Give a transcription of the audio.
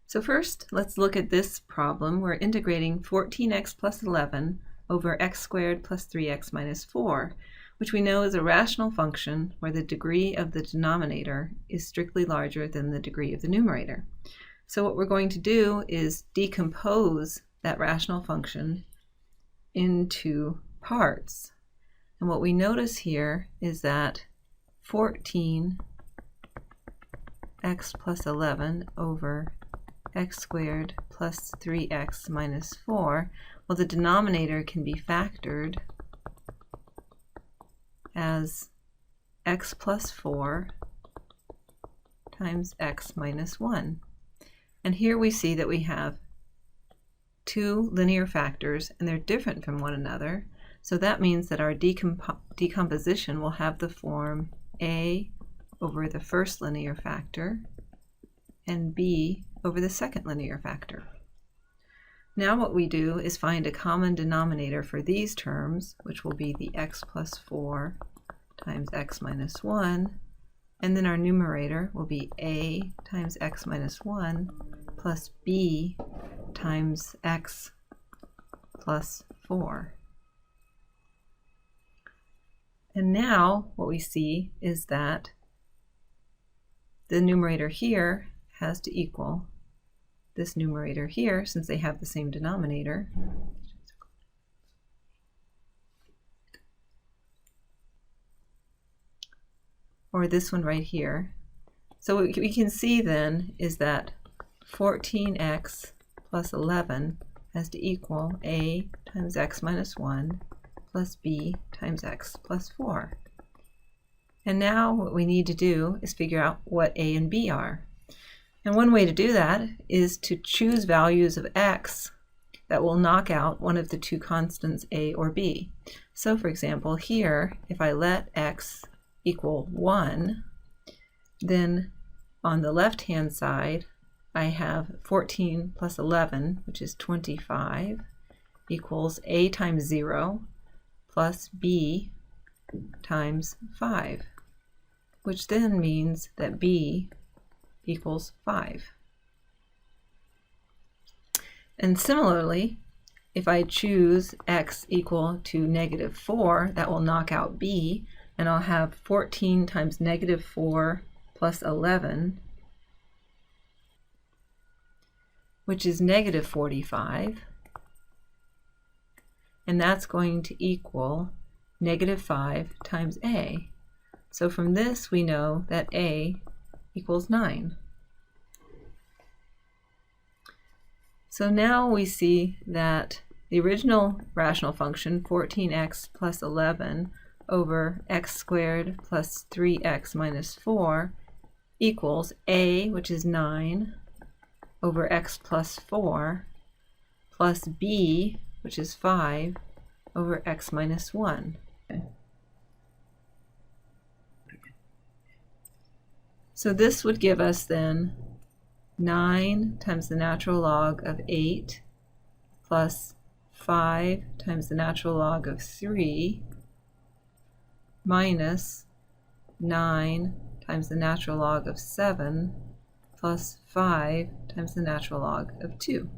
So first, let's look at this problem. We're integrating 14x plus 11 over x squared plus 3x minus 4, which we know is a rational function where the degree of the denominator is strictly larger than the degree of the numerator. So what we're going to do is decompose that rational function into parts. And what we notice here is that 14x plus 11 over x squared plus 3x minus 4, well, the denominator can be factored as x plus 4 times x minus 1. And here we see that we have two linear factors and they're different from one another. So that means that our decomposition will have the form a over the first linear factor and b over the second linear factor. Now what we do is find a common denominator for these terms, which will be the x plus 4 times x minus 1, and then our numerator will be a times x minus 1 plus b times x plus 4. And now what we see is that the numerator here has to equal this numerator here, since they have the same denominator. Or this one right here. So what we can see then is that 14x plus 11 has to equal a times x minus 1 plus b times x plus 4. And now what we need to do is figure out what a and b are. And one way to do that is to choose values of x that will knock out one of the two constants a or b. So for example, here, if I let x equal 1, then on the left-hand side, I have 14 plus 11, which is 25, equals a times 0 plus b times 5, which then means that b equals 5. And similarly, if I choose x equal to negative 4, that will knock out b, and I'll have 14 times negative 4 plus 11, which is negative 45, and that's going to equal negative 5 times a. So from this we know that a equals 9. So now we see that the original rational function, 14x plus 11 over x squared plus 3x minus 4, equals a, which is 9, over x plus 4, plus b, which is 5, over x minus 1. Okay. So this would give us then 9 times the natural log of 8 plus 5 times the natural log of 3 minus 9 times the natural log of 7 plus 5 times the natural log of 2.